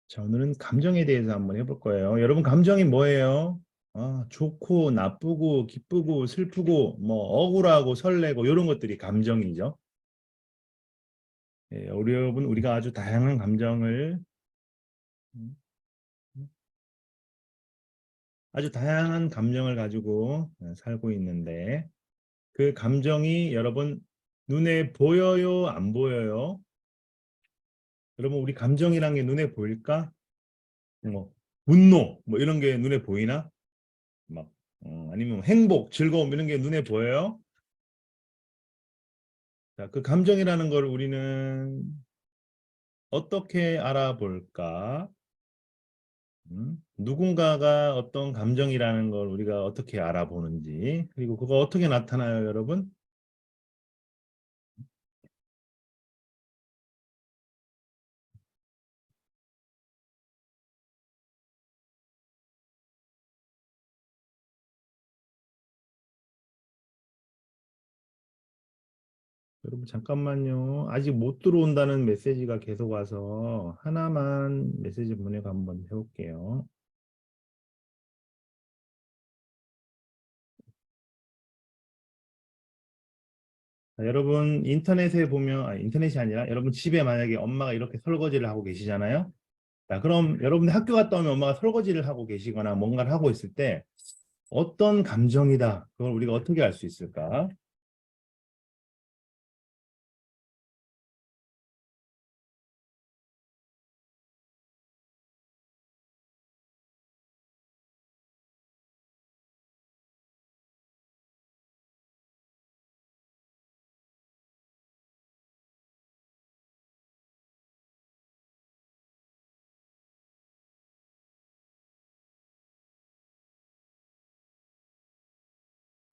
자, 오늘은 감정에 대해서 한번 해볼 거예요. 여러분, 감정이 뭐예요? 좋고, 나쁘고, 기쁘고, 슬프고, 뭐, 억울하고, 설레고, 이런 것들이 감정이죠. 예, 우리 여러분, 우리가 아주 다양한 감정을, 음, 아주 다양한 감정을 가지고 살고 있는데, 그 감정이 여러분, 눈에 보여요? 안 보여요? 여러분, 우리 감정이란 게 눈에 보일까? 뭐, 분노, 뭐, 이런 게 눈에 보이나? 막, 아니면 행복, 즐거움, 이런 게 눈에 보여요? 자, 그 감정이라는 걸 우리는 어떻게 알아볼까? 누군가가 어떤 감정이라는 걸 우리가 어떻게 알아보는지, 그리고 그거 어떻게 나타나요, 여러분? 여러분, 잠깐만요. 아직 못 들어온다는 메시지가 계속 와서 하나만 메시지 보내고 한번 해볼게요. 자, 여러분, 인터넷에 보면, 인터넷이 아니라 여러분 집에 만약에 엄마가 이렇게 설거지를 하고 계시잖아요. 자, 그럼 여러분들 학교 갔다 오면 엄마가 설거지를 하고 계시거나 뭔가를 하고 있을 때 어떤 감정이다. 그걸 우리가 어떻게 알 수 있을까?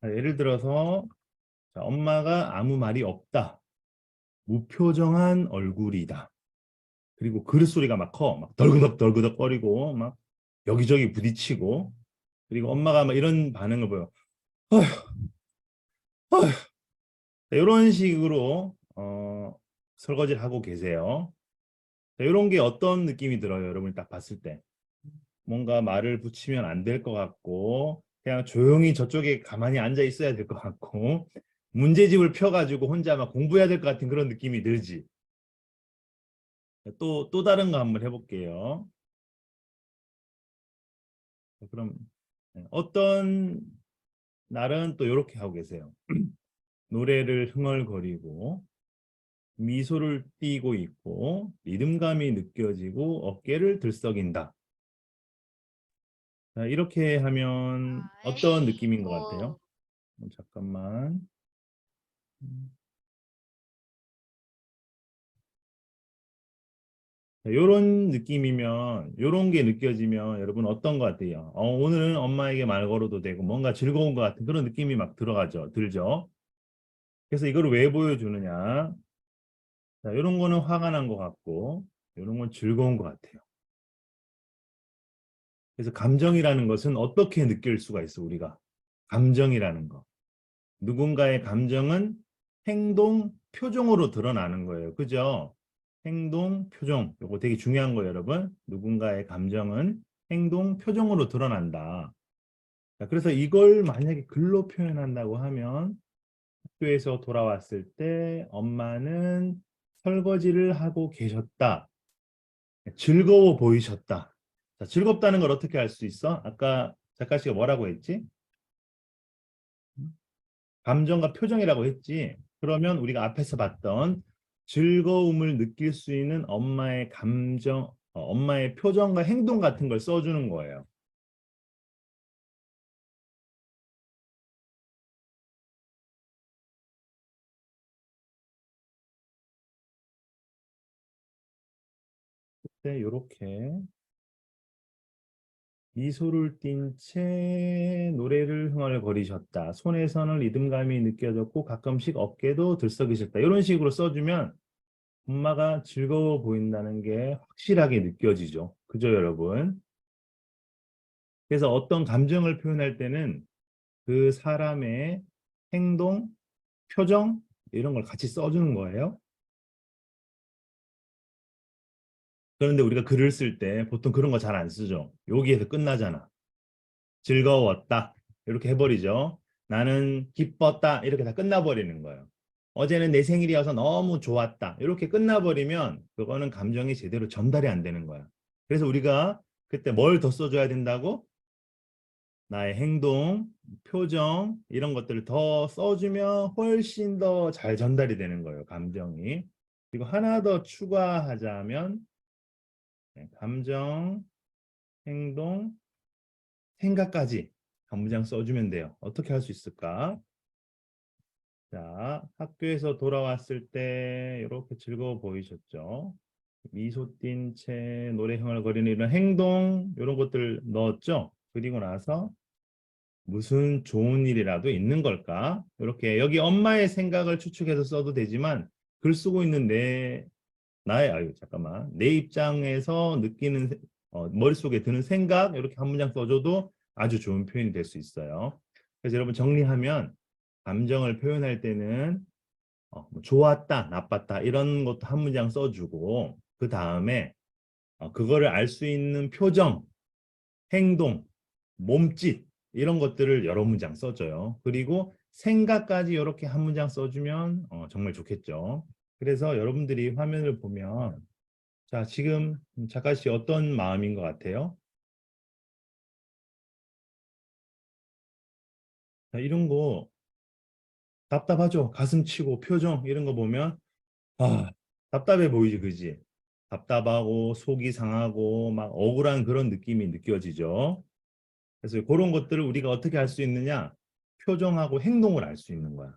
자, 예를 들어서 자, 엄마가 아무 말이 없다. 무표정한 얼굴이다. 그리고 그릇 소리가 막 커. 막 덜그덕 덜그덕 거리고 막 여기저기 부딪히고 그리고 엄마가 막 이런 반응을 보여. 어휴, 어휴. 이런 식으로 설거지를 하고 계세요. 자, 이런 게 어떤 느낌이 들어요? 여러분이 딱 봤을 때. 뭔가 말을 붙이면 안 될 것 같고 그냥 조용히 저쪽에 가만히 앉아 있어야 될 것 같고 문제집을 펴가지고 혼자 막 공부해야 될 것 같은 그런 느낌이 들지. 또 다른 거 한번 해볼게요. 그럼 어떤 날은 또 이렇게 하고 계세요. 노래를 흥얼거리고 미소를 띠고 있고 리듬감이 느껴지고 어깨를 들썩인다. 자, 이렇게 하면 어떤 느낌인 것 같아요? 아이고, 잠깐만. 이런 느낌이면, 이런 게 느껴지면 여러분 어떤 것 같아요? 오늘은 엄마에게 말 걸어도 되고 뭔가 즐거운 것 같은 그런 느낌이 막 들어가죠, 들죠? 그래서 이걸 왜 보여주느냐? 자, 이런 거는 화가 난 것 같고, 이런 건 즐거운 것 같아요. 그래서 감정이라는 것은 어떻게 느낄 수가 있어, 우리가? 감정이라는 거. 누군가의 감정은 행동, 표정으로 드러나는 거예요. 그죠? 행동, 표정. 이거 되게 중요한 거예요, 여러분. 누군가의 감정은 행동, 표정으로 드러난다. 자, 그래서 이걸 만약에 글로 표현한다고 하면 학교에서 돌아왔을 때 엄마는 설거지를 하고 계셨다. 즐거워 보이셨다. 자, 즐겁다는 걸 어떻게 알 수 있어? 아까 작가 씨가 뭐라고 했지? 감정과 표정이라고 했지. 그러면 우리가 앞에서 봤던 즐거움을 느낄 수 있는 엄마의 감정, 엄마의 표정과 행동 같은 걸 써주는 거예요. 그때 이렇게 미소를 띤 채 노래를 흥얼거리셨다. 손에서는 리듬감이 느껴졌고 가끔씩 어깨도 들썩이셨다. 이런 식으로 써주면 엄마가 즐거워 보인다는 게 확실하게 느껴지죠. 그죠, 여러분? 그래서 어떤 감정을 표현할 때는 그 사람의 행동, 표정 이런 걸 같이 써주는 거예요. 그런데 우리가 글을 쓸 때 보통 그런 거 잘 안 쓰죠. 여기에서 끝나잖아. 즐거웠다. 이렇게 해버리죠. 나는 기뻤다. 이렇게 다 끝나버리는 거예요. 어제는 내 생일이어서 너무 좋았다. 이렇게 끝나버리면 그거는 감정이 제대로 전달이 안 되는 거야. 그래서 우리가 그때 뭘 더 써줘야 된다고? 나의 행동, 표정 이런 것들을 더 써주면 훨씬 더 잘 전달이 되는 거예요. 감정이. 그리고 하나 더 추가하자면 감정, 행동, 생각까지 한 문장 써주면 돼요. 어떻게 할 수 있을까? 자, 학교에서 돌아왔을 때 이렇게 즐거워 보이셨죠? 미소 띈 채 노래 흥얼거리는 이런 행동 이런 것들 넣었죠? 그리고 나서 무슨 좋은 일이라도 있는 걸까? 이렇게 여기 엄마의 생각을 추측해서 써도 되지만 글 쓰고 있는 나의 아유 잠깐만 내 입장에서 느끼는 머릿속에 드는 생각 이렇게 한 문장 써줘도 아주 좋은 표현이 될 수 있어요. 그래서 여러분 정리하면 감정을 표현할 때는 뭐 좋았다, 나빴다 이런 것도 한 문장 써주고 그 다음에 그거를 알 수 있는 표정, 행동, 몸짓 이런 것들을 여러 문장 써줘요. 그리고 생각까지 이렇게 한 문장 써주면 정말 좋겠죠. 그래서 여러분들이 화면을 보면 자, 지금 작가 씨 어떤 마음인 것 같아요? 자, 이런 거 답답하죠? 가슴 치고 표정 이런 거 보면 답답해 보이지, 그지? 답답하고 속이 상하고 막 억울한 그런 느낌이 느껴지죠. 그래서 그런 것들을 우리가 어떻게 할 수 있느냐? 표정하고 행동을 알 수 있는 거야.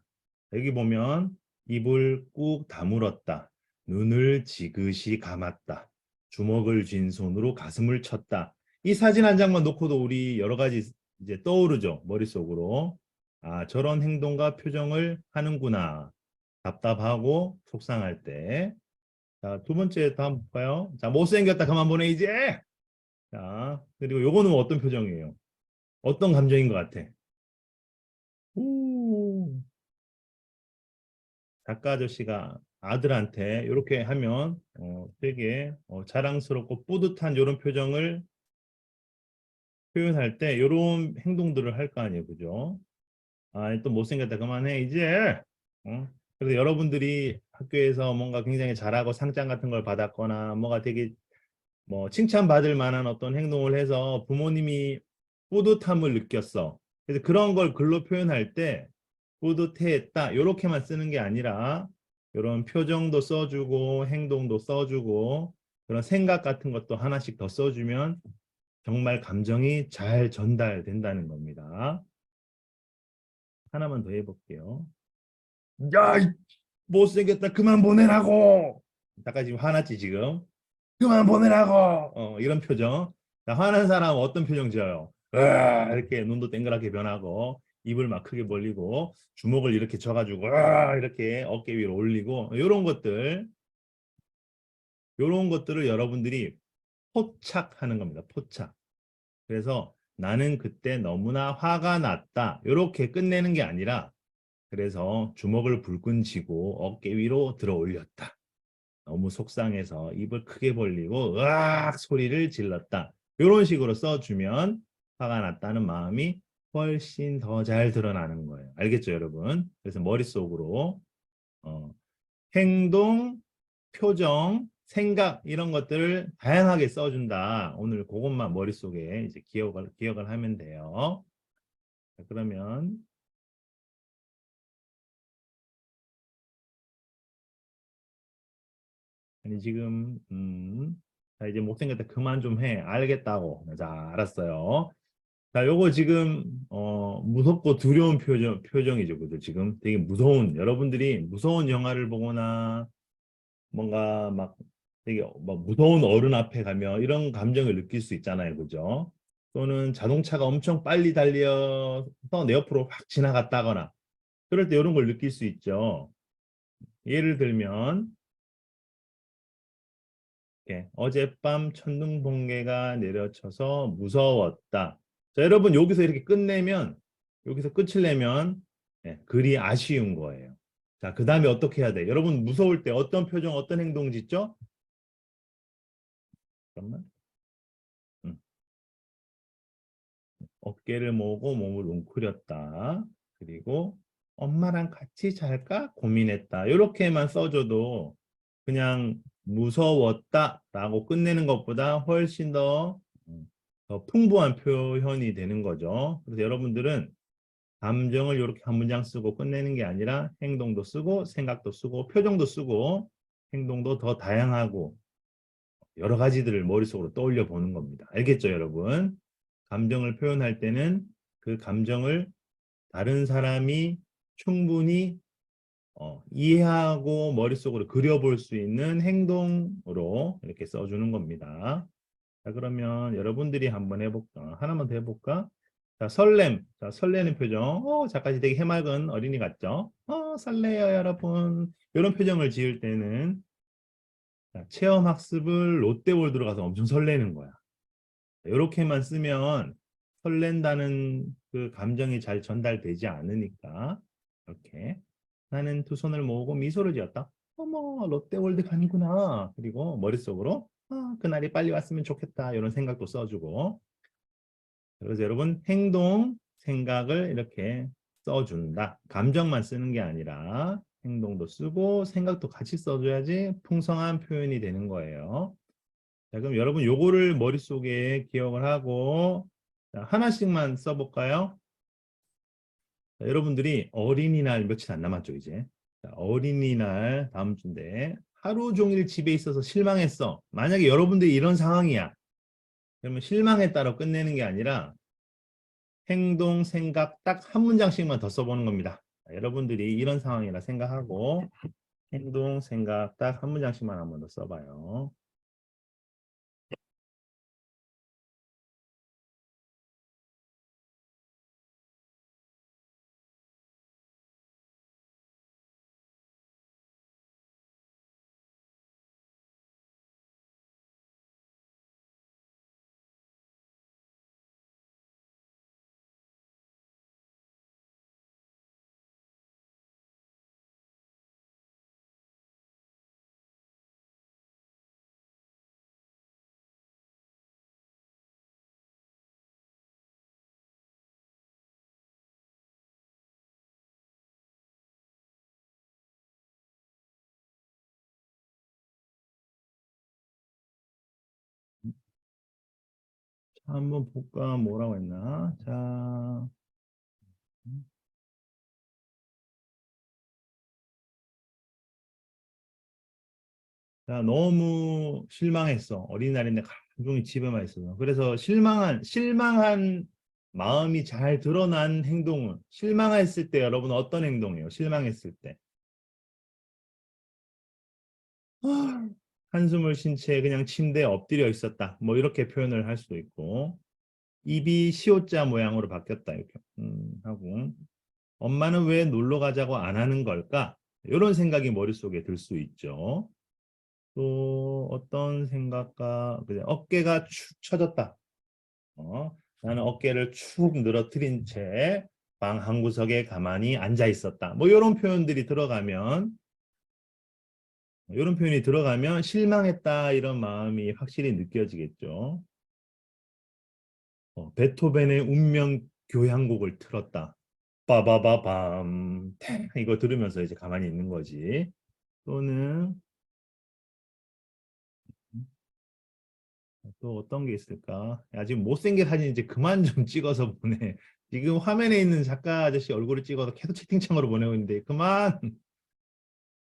여기 보면 입을 꾹 다물었다. 눈을 지그시 감았다. 주먹을 쥔 손으로 가슴을 쳤다. 이 사진 한 장만 놓고도 우리 여러 가지 이제 떠오르죠. 머릿속으로. 아, 저런 행동과 표정을 하는구나. 답답하고 속상할 때. 자, 두 번째 다음 볼까요? 자, 못생겼다. 그만 보내 이제. 자, 그리고 요거는 어떤 표정이에요? 어떤 감정인 것 같아? 오, 작가 아저씨가 아들한테 이렇게 하면 되게 자랑스럽고 뿌듯한 이런 표정을 표현할 때 이런 행동들을 할 거 아니에요, 그죠? 아, 또 못생겼다 그만해 이제. 어? 그래서 여러분들이 학교에서 뭔가 굉장히 잘하고 상장 같은 걸 받았거나 뭐가 되게 뭐 칭찬받을 만한 어떤 행동을 해서 부모님이 뿌듯함을 느꼈어. 그래서 그런 걸 글로 표현할 때 뿌듯했다 이렇게만 쓰는 게 아니라 이런 표정도 써주고 행동도 써주고 그런 생각 같은 것도 하나씩 더 써주면 정말 감정이 잘 전달된다는 겁니다. 하나만 더 해볼게요. 야, 못생겼다 그만 보내라고. 잠깐 지금 화났지 지금. 그만 보내라고. 이런 표정. 자, 화난 사람은 어떤 표정 지어요? 이렇게 눈도 땡그랗게 변하고 입을 막 크게 벌리고 주먹을 이렇게 져가지고 이렇게 어깨 위로 올리고 이런 것들을 여러분들이 포착하는 겁니다. 포착. 그래서 나는 그때 너무나 화가 났다. 이렇게 끝내는 게 아니라 그래서 주먹을 불끈 쥐고 어깨 위로 들어 올렸다. 너무 속상해서 입을 크게 벌리고 으악 소리를 질렀다. 이런 식으로 써주면 화가 났다는 마음이 훨씬 더 잘 드러나는 거예요. 알겠죠, 여러분? 그래서 머릿속으로 어, 행동, 표정, 생각 이런 것들을 다양하게 써준다. 오늘 그것만 머릿속에 이제 기억을 하면 돼요. 자, 그러면 아니 지금 자 이제 못생겼다 그만 좀 해. 알겠다고. 자, 알았어요. 자, 요거 지금 무섭고 두려운 표정이죠. 그죠? 지금 되게 무서운 여러분들이 무서운 영화를 보거나 뭔가 막 되게 막 무서운 어른 앞에 가면 이런 감정을 느낄 수 있잖아요. 그죠? 또는 자동차가 엄청 빨리 달려서 내 옆으로 확 지나갔다거나 그럴 때 이런 걸 느낄 수 있죠. 예를 들면 이렇게 어젯밤 천둥 번개가 내려쳐서 무서웠다. 자, 여러분 여기서 이렇게 끝내면 여기서 끝을 내면 글이 아쉬운 거예요. 자, 그 다음에 어떻게 해야 돼? 여러분 무서울 때 어떤 표정, 어떤 행동 짓죠? 잠깐만. 어깨를 모으고 몸을 웅크렸다. 그리고 엄마랑 같이 잘까 고민했다. 이렇게만 써줘도 그냥 무서웠다라고 끝내는 것보다 훨씬 더 풍부한 표현이 되는 거죠. 그래서 여러분들은 감정을 이렇게 한 문장 쓰고 끝내는 게 아니라 행동도 쓰고 생각도 쓰고 표정도 쓰고 행동도 더 다양하고 여러 가지들을 머릿속으로 떠올려 보는 겁니다. 알겠죠, 여러분? 감정을 표현할 때는 그 감정을 다른 사람이 충분히 이해하고 머릿속으로 그려볼 수 있는 행동으로 이렇게 써주는 겁니다. 자, 그러면 여러분들이 한번 해볼까? 하나만 더 해볼까? 자, 설렘. 자, 설레는 표정. 잠깐 되게 해맑은 어린이 같죠? 설레요, 여러분. 이런 표정을 지을 때는 자, 체험학습을 롯데월드로 가서 엄청 설레는 거야. 이렇게만 쓰면 설렌다는 그 감정이 잘 전달되지 않으니까 이렇게 나는 두 손을 모으고 미소를 지었다. 어머, 롯데월드 가는구나. 그리고 머릿속으로 그날이 빨리 왔으면 좋겠다. 이런 생각도 써주고. 그래서 여러분 행동, 생각을 이렇게 써준다. 감정만 쓰는 게 아니라 행동도 쓰고 생각도 같이 써줘야지 풍성한 표현이 되는 거예요. 자, 그럼 여러분 요거를 머릿속에 기억을 하고 자, 하나씩만 써볼까요? 자, 여러분들이 어린이날 며칠 안 남았죠, 이제. 자, 어린이날 다음 주인데 하루 종일 집에 있어서 실망했어. 만약에 여러분들이 이런 상황이야. 그러면 실망했다로 끝내는 게 아니라 행동, 생각 딱 한 문장씩만 더 써보는 겁니다. 자, 여러분들이 이런 상황이라 생각하고 행동, 생각 딱 한 문장씩만 한번 더 써봐요. 자, 한번 볼까 뭐라고 했나? 자, 자, 너무 실망했어. 어린날인데 하루 종일 집에만 있어서. 그래서 실망한 마음이 잘 드러난 행동은, 실망했을 때 여러분 어떤 행동이에요? 실망했을 때. 아, 한숨을 쉰 채 그냥 침대에 엎드려 있었다. 뭐 이렇게 표현을 할 수도 있고, 입이 시옷자 모양으로 바뀌었다. 이렇게 하고, 엄마는 왜 놀러 가자고 안 하는 걸까? 이런 생각이 머릿속에 들 수 있죠. 또 어떤 생각과 그냥 어깨가 축 처졌다. 나는 어깨를 축 늘어뜨린 채 방 한 구석에 가만히 앉아 있었다. 뭐 이런 표현이 들어가면 실망했다 이런 마음이 확실히 느껴지겠죠. 베토벤의 운명 교향곡을 틀었다. 빠바바밤 이거 들으면서 이제 가만히 있는 거지. 또는 또 어떤 게 있을까? 야, 지금 못생긴 사진 이제 그만 좀 찍어서 보내. 지금 화면에 있는 작가 아저씨 얼굴을 찍어서 계속 채팅창으로 보내고 있는데 그만.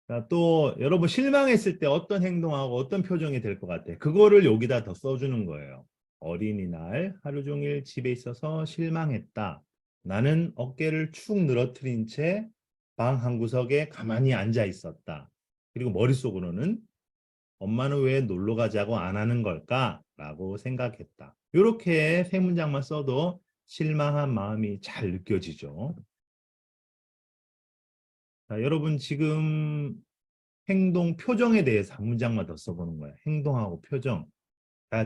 자, 또 여러분 실망했을 때 어떤 행동하고 어떤 표정이 될 것 같아? 그거를 여기다 더 써주는 거예요. 어린이날 하루 종일 집에 있어서 실망했다. 나는 어깨를 축 늘어뜨린 채 방 한 구석에 가만히 앉아 있었다. 그리고 머릿속으로는 엄마는 왜 놀러 가자고 안 하는 걸까? 라고 생각했다. 이렇게 세 문장만 써도 실망한 마음이 잘 느껴지죠. 자, 여러분 지금 행동, 표정에 대해서 한 문장만 더 써보는 거예요. 행동하고 표정.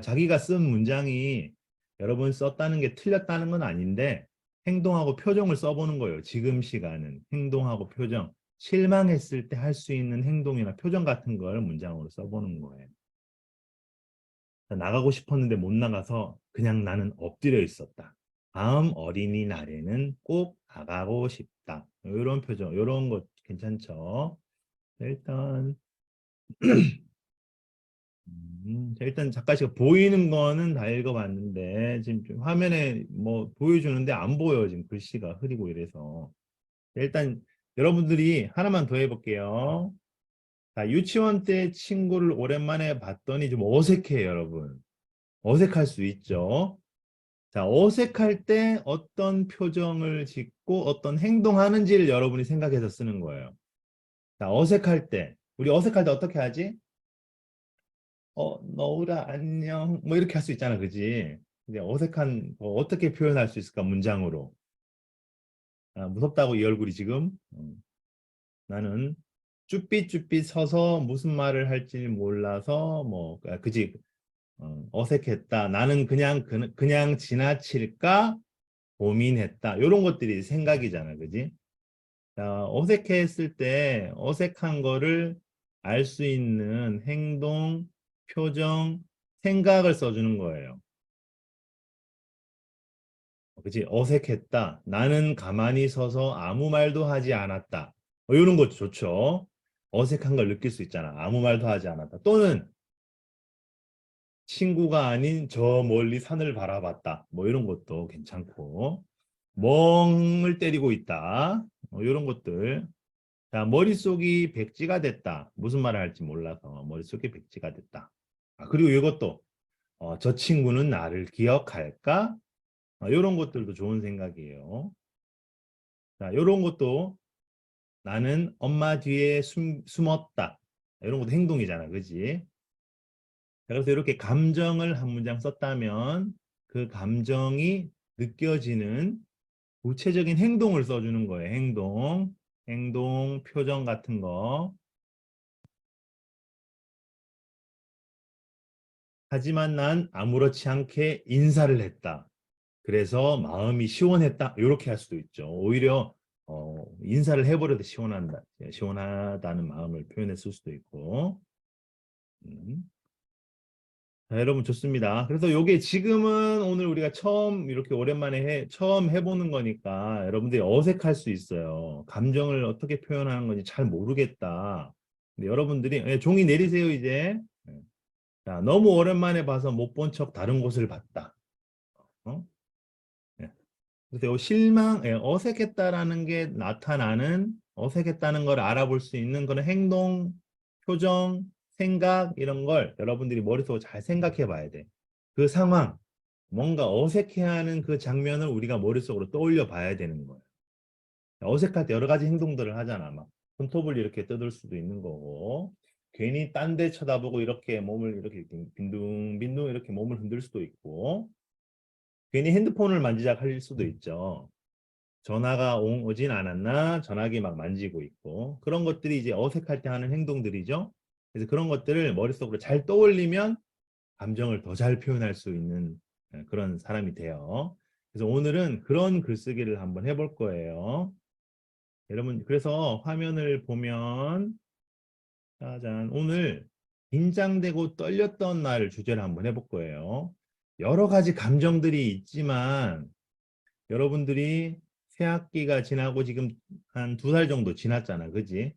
자기가 쓴 문장이 여러분 썼다는 게 틀렸다는 건 아닌데 행동하고 표정을 써보는 거예요. 지금 시간은 행동하고 표정. 실망했을 때 할 수 있는 행동이나 표정 같은 걸 문장으로 써보는 거예요. 나가고 싶었는데 못 나가서 그냥 나는 엎드려 있었다. 다음 어린이날에는 꼭 나가고 싶다. 이런 표정, 이런 것 괜찮죠? 일단 일단 작가 씨가 보이는 거는 다 읽어봤는데 지금 좀 화면에 뭐 보여주는데 안 보여 지금 글씨가 흐리고 이래서 일단 여러분들이 하나만 더 해볼게요. 자, 유치원 때 친구를 오랜만에 봤더니 좀 어색해요, 여러분. 어색할 수 있죠. 자, 어색할 때 어떤 표정을 짓고 어떤 행동하는지를 여러분이 생각해서 쓰는 거예요. 자, 어색할 때 우리 어색할 때 어떻게 하지? 너우라 안녕 뭐 이렇게 할 수 있잖아, 그지? 이제 어색한 거 어떻게 표현할 수 있을까 문장으로. 아, 무섭다고 이 얼굴이 지금. 나는 쭈삣쭈삣 서서 무슨 말을 할지 몰라서 뭐 그지. 어색했다. 나는 그냥 지나칠까 고민했다. 이런 것들이 생각이잖아, 그지? 자, 어색했을 때 어색한 거를 알 수 있는 행동, 표정, 생각을 써주는 거예요. 그치? 어색했다. 나는 가만히 서서 아무 말도 하지 않았다. 이런 것도 좋죠. 어색한 걸 느낄 수 있잖아. 아무 말도 하지 않았다. 또는 친구가 아닌 저 멀리 산을 바라봤다. 뭐 이런 것도 괜찮고. 멍을 때리고 있다. 이런 것들. 자, 머릿속이 백지가 됐다. 무슨 말을 할지 몰라서 머릿속이 백지가 됐다. 아, 그리고 이것도 저 친구는 나를 기억할까? 이런 것들도 좋은 생각이에요. 자, 이런 것도 나는 엄마 뒤에 숨었다. 이런 것도 행동이잖아. 그지? 그래서 이렇게 감정을 한 문장 썼다면 그 감정이 느껴지는 구체적인 행동을 써주는 거예요. 행동, 표정 같은 거. 하지만 난 아무렇지 않게 인사를 했다. 그래서 마음이 시원했다. 이렇게 할 수도 있죠. 오히려 인사를 해버려도 시원하다는 마음을 표현했을 수도 있고. 음. 자, 여러분 좋습니다. 그래서 요게 지금은 오늘 우리가 처음 이렇게 오랜만에 처음 해보는 거니까 여러분들이 어색할 수 있어요. 감정을 어떻게 표현하는 건지 잘 모르겠다. 근데 여러분들이 종이 내리세요 이제. 자, 너무 오랜만에 봐서 못 본 척 다른 곳을 봤다. 어? 예. 그래서 요 어색했다라는 게 나타나는 어색했다는 걸 알아볼 수 있는 그런 행동, 표정, 생각 이런 걸 여러분들이 머릿속으로 잘 생각해 봐야 돼. 그 상황, 뭔가 어색해하는 그 장면을 우리가 머릿속으로 떠올려 봐야 되는 거예요. 어색할 때 여러 가지 행동들을 하잖아. 막 손톱을 이렇게 뜯을 수도 있는 거고, 괜히 딴 데 쳐다보고 이렇게 몸을 이렇게 빈둥빈둥 이렇게 몸을 흔들 수도 있고, 괜히 핸드폰을 만지작 할 수도 있죠. 전화가 오진 않았나? 전화기 막 만지고 있고, 그런 것들이 이제 어색할 때 하는 행동들이죠. 그래서 그런 것들을 머릿속으로 잘 떠올리면 감정을 더 잘 표현할 수 있는 그런 사람이 돼요. 그래서 오늘은 그런 글쓰기를 한번 해볼 거예요. 여러분, 그래서 화면을 보면, 짜잔, 오늘 긴장되고 떨렸던 날 주제를 한번 해볼 거예요. 여러 가지 감정들이 있지만, 여러분들이 새 학기가 지나고 지금 한 2달 정도 지났잖아. 그지?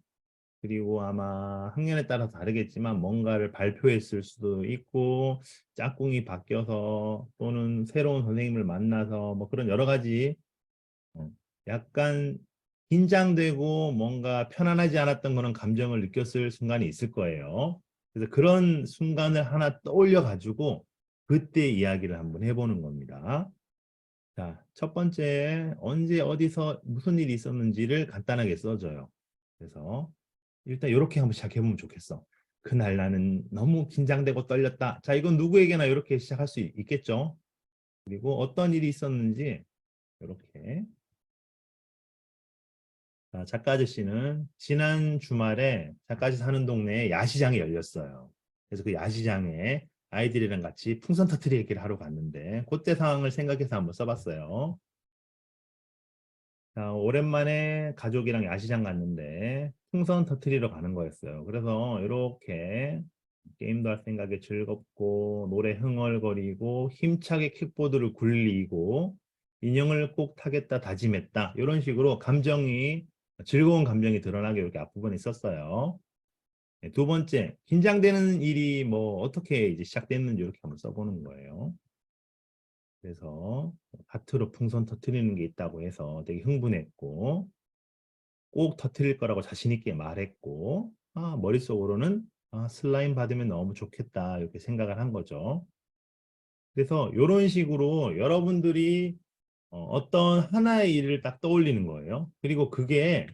그리고 아마 학년에 따라 다르겠지만 뭔가를 발표했을 수도 있고 짝꿍이 바뀌어서 또는 새로운 선생님을 만나서 뭐 그런 여러 가지 어, 약간 긴장되고 뭔가 편안하지 않았던 그런 감정을 느꼈을 순간이 있을 거예요. 그래서 그런 순간을 하나 떠올려 가지고 그때 이야기를 한번 해보는 겁니다. 자, 첫 번째 언제 어디서 무슨 일이 있었는지를 간단하게 써줘요. 그래서 일단 이렇게 한번 시작해보면 좋겠어. 그날 나는 너무 긴장되고 떨렸다. 자, 이건 누구에게나 이렇게 시작할 수 있겠죠. 그리고 어떤 일이 있었는지 이렇게. 자, 작가 아저씨는 지난 주말에 작가 아저씨 사는 동네에 야시장이 열렸어요. 그래서 그 야시장에 아이들이랑 같이 풍선 터트리기를 하러 갔는데 그때 상황을 생각해서 한번 써봤어요. 자, 오랜만에 가족이랑 야시장 갔는데 풍선 터트리러 가는 거였어요. 그래서 이렇게 게임도 할 생각에 즐겁고 노래 흥얼거리고 힘차게 킥보드를 굴리고 인형을 꼭 타겠다 다짐했다. 이런 식으로 감정이 즐거운 감정이 드러나게 이렇게 앞부분에 썼어요. 네, 두 번째, 긴장되는 일이 뭐 어떻게 이제 시작됐는지 이렇게 한번 써보는 거예요. 그래서 하트로 풍선 터트리는 게 있다고 해서 되게 흥분했고 꼭 터트릴 거라고 자신 있게 말했고 머릿속으로는 슬라임 받으면 너무 좋겠다 이렇게 생각을 한 거죠. 그래서 이런 식으로 여러분들이 어떤 하나의 일을 딱 떠올리는 거예요. 그리고 그게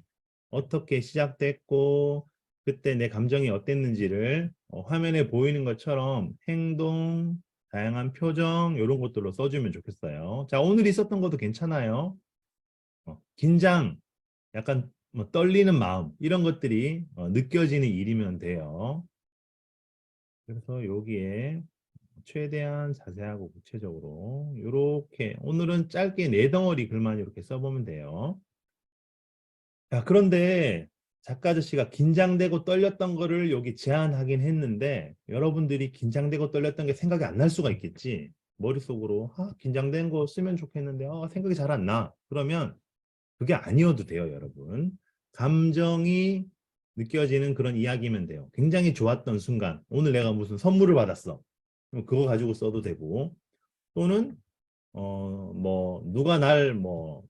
어떻게 시작됐고 그때 내 감정이 어땠는지를 화면에 보이는 것처럼 행동, 다양한 표정 이런 것들로 써주면 좋겠어요. 자, 오늘 있었던 것도 괜찮아요. 긴장, 약간 뭐 떨리는 마음 이런 것들이 느껴지는 일이면 돼요. 그래서 여기에 최대한 자세하고 구체적으로 이렇게 오늘은 짧게 네 덩어리 글만 이렇게 써보면 돼요. 자, 그런데 작가 아저씨가 긴장되고 떨렸던 거를 여기 제안하긴 했는데 여러분들이 긴장되고 떨렸던 게 생각이 안 날 수가 있겠지. 머릿속으로 긴장된 거 쓰면 좋겠는데 생각이 잘 안 나. 그러면 그게 아니어도 돼요, 여러분. 감정이 느껴지는 그런 이야기면 돼요. 굉장히 좋았던 순간. 오늘 내가 무슨 선물을 받았어. 그럼 그거 가지고 써도 되고 또는 뭐 누가 날 뭐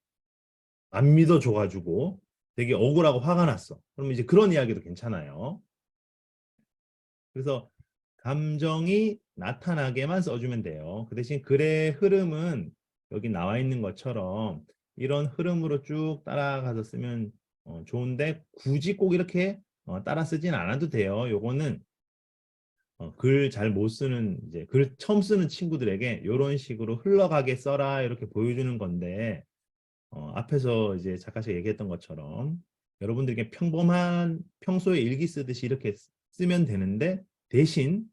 안 믿어줘가지고 되게 억울하고 화가 났어. 그러면 이제 그런 이야기도 괜찮아요. 그래서 감정이 나타나게만 써주면 돼요. 그 대신 글의 흐름은 여기 나와 있는 것처럼 이런 흐름으로 쭉 따라가서 쓰면 좋은데 굳이 꼭 이렇게 따라 쓰진 않아도 돼요. 요거는 글 잘 못 쓰는 이제 글 처음 쓰는 친구들에게 이런 식으로 흘러가게 써라 이렇게 보여주는 건데 앞에서 이제 작가씨가 얘기했던 것처럼 여러분들에게 평범한 평소에 일기 쓰듯이 이렇게 쓰면 되는데 대신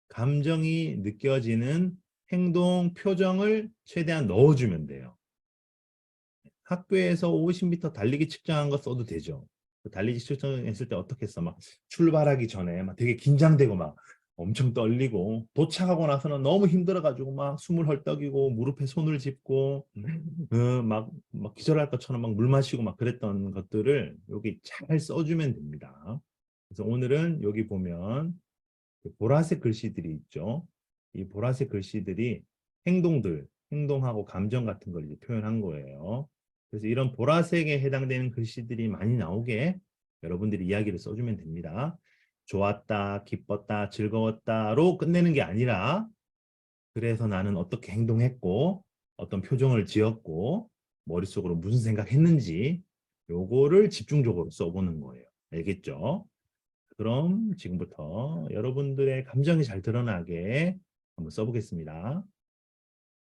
감정이 느껴지는 행동, 표정을 최대한 넣어주면 돼요. 학교에서 50m 달리기 측정한 거 써도 되죠. 그 달리기 측정했을 때 어떻게 써? 막 출발하기 전에 막 되게 긴장되고 막 엄청 떨리고 도착하고 나서는 너무 힘들어가지고 막 숨을 헐떡이고 무릎에 손을 짚고 막 기절할 것처럼 막 물 마시고 막 그랬던 것들을 여기 잘 써주면 됩니다. 그래서 오늘은 여기 보면 보라색 글씨들이 있죠. 이 보라색 글씨들이 행동들, 행동하고 감정 같은 걸 이제 표현한 거예요. 그래서 이런 보라색에 해당되는 글씨들이 많이 나오게 여러분들이 이야기를 써주면 됩니다. 좋았다, 기뻤다, 즐거웠다로 끝내는 게 아니라 그래서 나는 어떻게 행동했고 어떤 표정을 지었고 머릿속으로 무슨 생각했는지 요거를 집중적으로 써보는 거예요. 알겠죠? 그럼 지금부터 여러분들의 감정이 잘 드러나게 한번 써보겠습니다.